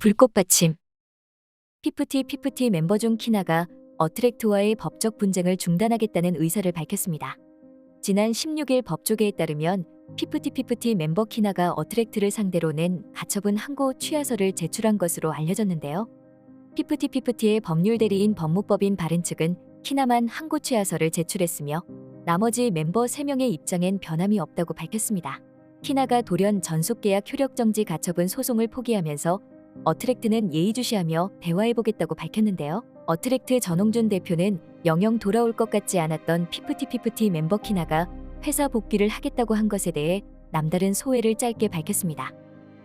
불꽃받침. 피프티 멤버 중 키나가 어트랙트와의 법적 분쟁을 중단하겠다는 의사를 밝혔습니다. 지난 16일 법조계에 따르면 피프티 멤버 키나가 어트랙트를 상대로 낸 가처분 항고 취하서를 제출한 것으로 알려졌는데요. 피프티의 법률 대리인 법무법인 바른 측은 키나만 항고 취하서를 제출했으며 나머지 멤버 3명의 입장엔 변함이 없다고 밝혔습니다. 키나가 돌연 전속계약 효력정지 가처분 소송을 포기하면서 어트랙트는 예의주시하며 대화해보겠다고 밝혔는데요. 어트랙트 전홍준 대표는 영영 돌아올 것 같지 않았던 피프티 멤버 키나가 회사 복귀를 하겠다고 한 것에 대해 남다른 소회를 짧게 밝혔습니다.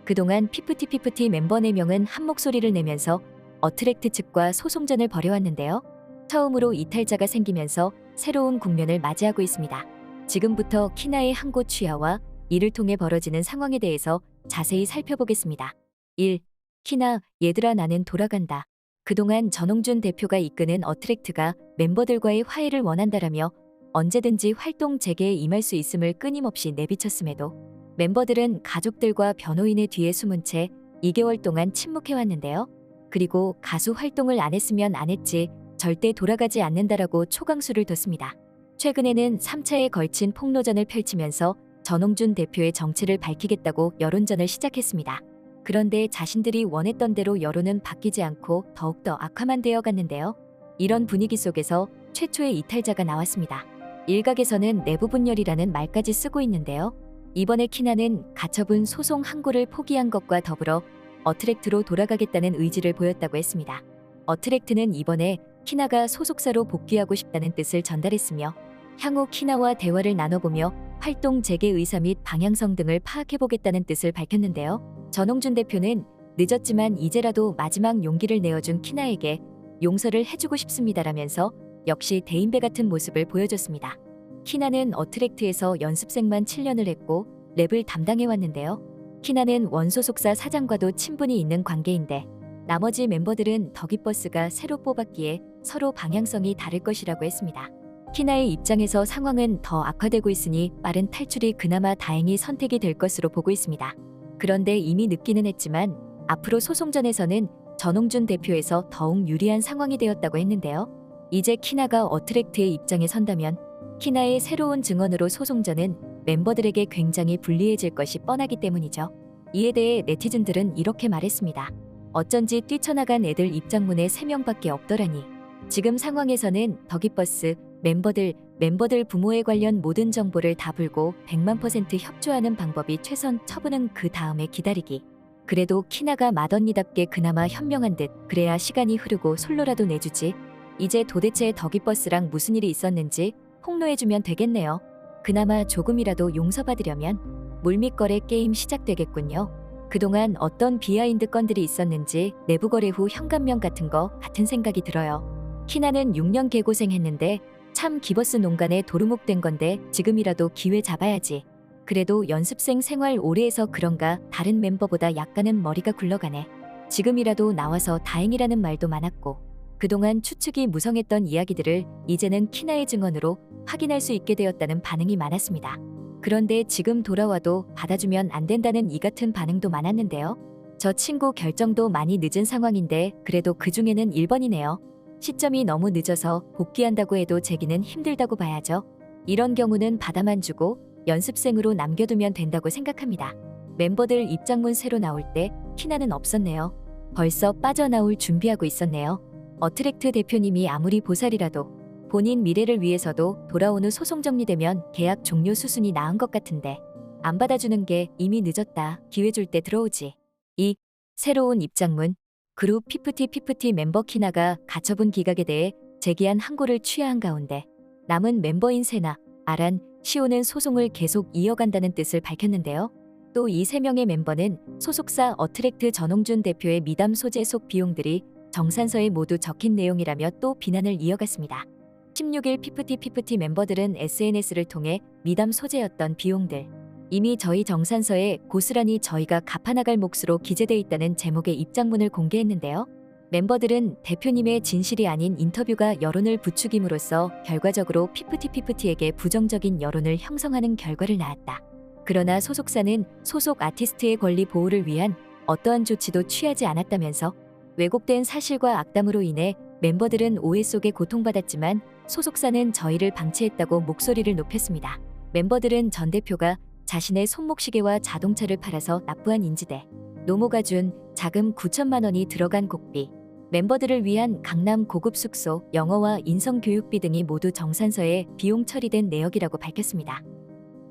그동안 피프티 멤버 4명은 한 목소리를 내면서 어트랙트 측과 소송전을 벌여왔는데요. 처음으로 이탈자가 생기면서 새로운 국면을 맞이하고 있습니다. 지금부터 키나의 항고 취하와 이를 통해 벌어지는 상황에 대해서 자세히 살펴보겠습니다. 1. 키나, 얘들아 나는 돌아간다. 그동안 전홍준 대표가 이끄는 어트랙트가 멤버들과의 화해를 원한다라며 언제든지 활동 재개에 임할 수 있음을 끊임없이 내비쳤음에도 멤버들은 가족들과 변호인의 뒤에 숨은 채 2개월 동안 침묵해왔는데요. 그리고 가수 활동을 안 했으면 안 했지 절대 돌아가지 않는다라고 초강수를 뒀습니다. 최근에는 3차에 걸친 폭로전을 펼치면서 전홍준 대표의 정체를 밝히겠다고 여론전을 시작했습니다. 그런데 자신들이 원했던 대로 여론은 바뀌지 않고 더욱더 악화만 되어 갔는데요. 이런 분위기 속에서 최초의 이탈자가 나왔습니다. 일각에서는 내부 분열이라는 말까지 쓰고 있는데요. 이번에 키나는 가처분 소송 항고를 포기한 것과 더불어 어트랙트로 돌아가겠다는 의지를 보였다고 했습니다. 어트랙트는 이번에 키나가 소속사로 복귀하고 싶다는 뜻을 전달했으며 향후 키나와 대화를 나눠보며 활동 재개 의사 및 방향성 등을 파악해보겠다는 뜻을 밝혔는데요. 전홍준 대표는 늦었지만 이제라도 마지막 용기를 내어준 키나에게 용서를 해주고 싶습니다라면서 역시 대인배 같은 모습을 보여줬습니다. 키나는 어트랙트에서 연습생만 7년을 했고 랩을 담당해왔는데요. 키나는 원소속사 사장과도 친분이 있는 관계인데 나머지 멤버들은 덕이버스가 새로 뽑았기에 서로 방향성이 다를 것이라고 했습니다. 키나의 입장에서 상황은 더 악화되고 있으니 빠른 탈출이 그나마 다행히 선택이 될 것으로 보고 있습니다. 그런데 이미 늦기는 했지만 앞으로 소송전에서는 전홍준 대표에서 더욱 유리한 상황이 되었다고 했는데요. 이제 키나가 어트랙트의 입장에 선다면 키나의 새로운 증언으로 소송전은 멤버들에게 굉장히 불리해질 것이 뻔하기 때문이죠. 이에 대해 네티즌들은 이렇게 말했습니다. 어쩐지 뛰쳐나간 애들 입장문에 3명밖에 없더라니. 지금 상황에서는 덕이버스 멤버들 부모에 관련 모든 정보를 다 불고 100만% 협조하는 방법이 최선, 처분은 그 다음에 기다리기. 그래도 키나가 맏언니답게 그나마 현명한 듯 그래야 시간이 흐르고 솔로라도 내주지. 이제 도대체 덕이버스랑 무슨 일이 있었는지 폭로해주면 되겠네요. 그나마 조금이라도 용서받으려면 물밑거래 게임 시작되겠군요. 그동안 어떤 비하인드 건들이 있었는지 내부 거래 후 현관명 같은 생각이 들어요. 키나는 6년 개고생했는데 참 기버스 농간에 도루묵 된 건데 지금이라도 기회 잡아야지. 그래도 연습생 생활 오래 해서 그런가 다른 멤버보다 약간은 머리가 굴러가네. 지금이라도 나와서 다행이라는 말도 많았고 그동안 추측이 무성했던 이야기들을 이제는 키나의 증언으로 확인할 수 있게 되었다는 반응이 많았습니다. 그런데 지금 돌아와도 받아주면 안 된다는 이 같은 반응도 많았는데요. 저 친구 결정도 많이 늦은 상황인데 그래도 그중에는 1번이네요. 시점이 너무 늦어서 복귀한다고 해도 재기는 힘들다고 봐야죠. 이런 경우는 받아만 주고 연습생으로 남겨두면 된다고 생각합니다. 멤버들 입장문 새로 나올 때 키나는 없었네요. 벌써 빠져나올 준비하고 있었네요. 어트랙트 대표님이 아무리 보살이라도 본인 미래를 위해서도 돌아온 후 소송 정리되면 계약 종료 수순이 나은 것 같은데 안 받아주는 게 이미 늦었다. 기회 줄 때 들어오지. 2. 새로운 입장문. 그룹 피프티 멤버 키나가 가처분 기각에 대해 제기한 항고를 취하한 가운데 남은 멤버인 세나, 아란, 시오는 소송을 계속 이어간다는 뜻을 밝혔는데요. 또 이 3명의 멤버는 소속사 어트랙트 전홍준 대표의 미담 소재 속 비용들이 정산서에 모두 적힌 내용이라며 또 비난을 이어갔습니다. 16일 피프티 멤버들은 SNS를 통해 미담 소재였던 비용들 이미 저희 정산서에 고스란히 저희가 갚아나갈 몫으로 기재돼 있다는 제목의 입장문을 공개했는데요. 멤버들은 대표님의 진실이 아닌 인터뷰가 여론을 부추김으로써 결과적으로 피프티에게 부정적인 여론을 형성하는 결과를 낳았다. 그러나 소속사는 소속 아티스트의 권리 보호를 위한 어떠한 조치도 취하지 않았다면서 왜곡된 사실과 악담으로 인해 멤버들은 오해 속에 고통받았지만 소속사는 저희를 방치했다고 목소리를 높였습니다. 멤버들은 전 대표가 자신의 손목시계와 자동차를 팔아서 납부한 인지대, 노모가 준 자금 9천만 원이 들어간 곡비, 멤버들을 위한 강남 고급 숙소, 영어와 인성 교육비 등이 모두 정산서에 비용 처리된 내역이라고 밝혔습니다.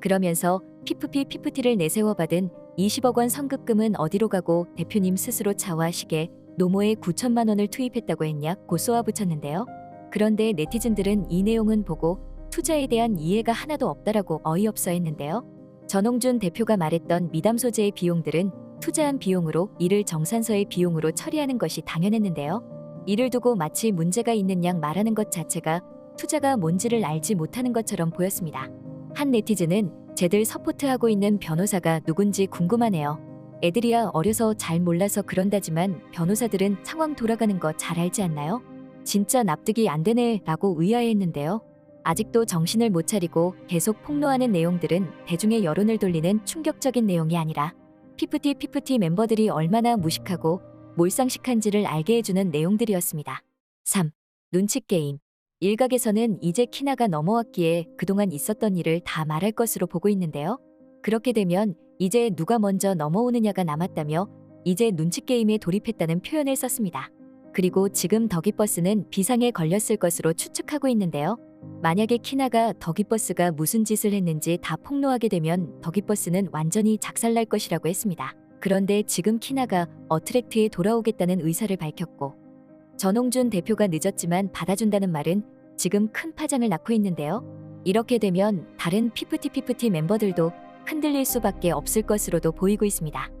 그러면서 피프티를 내세워 받은 20억 원 성급금은 어디로 가고 대표님 스스로 차와 시계, 노모에 9천만 원을 투입했다고 했냐 고 쏘아붙였는데요. 그런데 네티즌들은 이 내용은 보고 투자에 대한 이해가 하나도 없다라고 어이없어 했는데요. 전홍준 대표가 말했던 미담 소재의 비용들은 투자한 비용으로 이를 정산서의 비용으로 처리하는 것이 당연했는데요. 이를 두고 마치 문제가 있는 양 말하는 것 자체가 투자가 뭔지를 알지 못하는 것처럼 보였습니다. 한 네티즌은 쟤들 서포트하고 있는 변호사가 누군지 궁금하네요. 애들이야 어려서 잘 몰라서 그런다지만 변호사들은 상황 돌아가는 거 잘 알지 않나요? 진짜 납득이 안 되네 라고 의아해했는데요. 아직도 정신을 못 차리고 계속 폭로하는 내용들은 대중의 여론을 돌리는 충격적인 내용이 아니라 피프티 멤버들이 얼마나 무식하고 몰상식한지를 알게 해주는 내용들이었습니다. 3. 눈치게임. 일각에서는 이제 키나가 넘어왔기에 그동안 있었던 일을 다 말할 것으로 보고 있는데요. 그렇게 되면 이제 누가 먼저 넘어오느냐가 남았다며 이제 눈치게임에 돌입했다는 표현을 썼습니다. 그리고 지금 더기버스는 비상에 걸렸을 것으로 추측하고 있는데요. 만약에 키나가 더기버스가 무슨 짓을 했는지 다 폭로하게 되면 더기버스는 완전히 작살날 것이라고 했습니다. 그런데 지금 키나가 어트랙트에 돌아오겠다는 의사를 밝혔고 전홍준 대표가 늦었지만 받아준다는 말은 지금 큰 파장을 낳고 있는데요. 이렇게 되면 다른 피프티 멤버들도 흔들릴 수밖에 없을 것으로도 보이고 있습니다.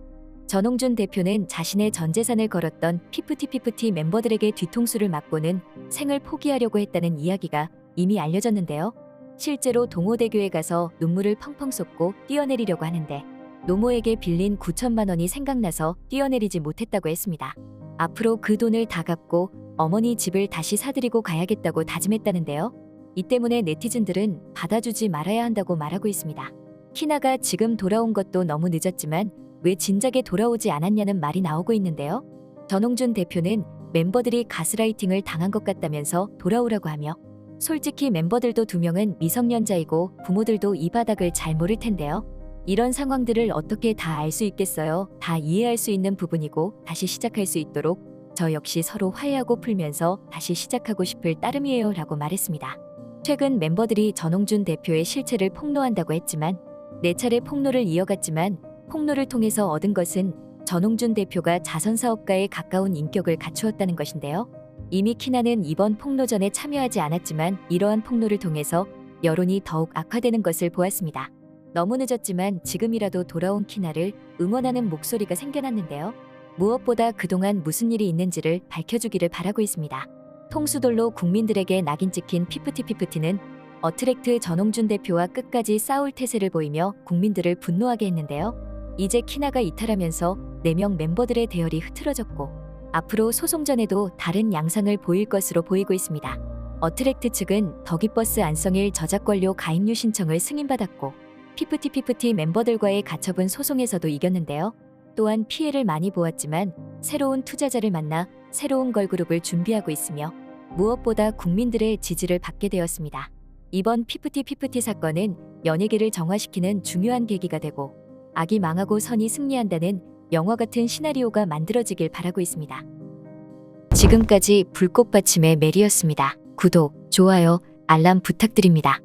전홍준 대표는 자신의 전 재산을 걸었던 피프티 멤버들에게 뒤통수를 맞고는 생을 포기하려고 했다는 이야기가 이미 알려졌는데요. 실제로 동호대교에 가서 눈물을 펑펑 쏟고 뛰어내리려고 하는데 노모에게 빌린 9천만 원이 생각나서 뛰어내리지 못했다고 했습니다. 앞으로 그 돈을 다 갚고 어머니 집을 다시 사드리고 가야겠다고 다짐했다는데요. 이 때문에 네티즌들은 받아주지 말아야 한다고 말하고 있습니다. 키나가 지금 돌아온 것도 너무 늦었지만 왜 진작에 돌아오지 않았냐는 말이 나오고 있는데요. 전홍준 대표는 멤버들이 가스라이팅을 당한 것 같다면서 돌아오라고 하며 솔직히 멤버들도 2명은 미성년자이고 부모들도 이 바닥을 잘 모를 텐데요. 이런 상황들을 어떻게 다 알 수 있겠어요. 다 이해할 수 있는 부분이고 다시 시작할 수 있도록 저 역시 서로 화해하고 풀면서 다시 시작하고 싶을 따름이에요 라고 말했습니다. 최근 멤버들이 전홍준 대표의 실체를 폭로한다고 했지만 4차례 폭로를 이어갔지만 폭로를 통해서 얻은 것은 전홍준 대표가 자선사업가에 가까운 인격을 갖추었다는 것인데요. 이미 키나는 이번 폭로전에 참여하지 않았지만 이러한 폭로를 통해서 여론이 더욱 악화되는 것을 보았습니다. 너무 늦었지만 지금이라도 돌아온 키나를 응원하는 목소리가 생겨났는데요. 무엇보다 그동안 무슨 일이 있는지를 밝혀주기를 바라고 있습니다. 통수돌로 국민들에게 낙인 찍힌 피프티는 어트랙트 전홍준 대표와 끝까지 싸울 태세를 보이며 국민들을 분노하게 했는데요. 이제 키나가 이탈하면서 4명 멤버들의 대열이 흐트러졌고 앞으로 소송전에도 다른 양상을 보일 것으로 보이고 있습니다. 어트랙트 측은 더기버스 안성일 저작권료 가입료 신청을 승인받았고 피프티 멤버들과의 가처분 소송에서도 이겼는데요. 또한 피해를 많이 보았지만 새로운 투자자를 만나 새로운 걸그룹을 준비하고 있으며 무엇보다 국민들의 지지를 받게 되었습니다. 이번 피프티 사건은 연예계를 정화시키는 중요한 계기가 되고 악이 망하고 선이 승리한다는 영화 같은 시나리오가 만들어지길 바라고 있습니다. 지금까지 불꽃받침의 메리였습니다. 구독, 좋아요, 알람 부탁드립니다.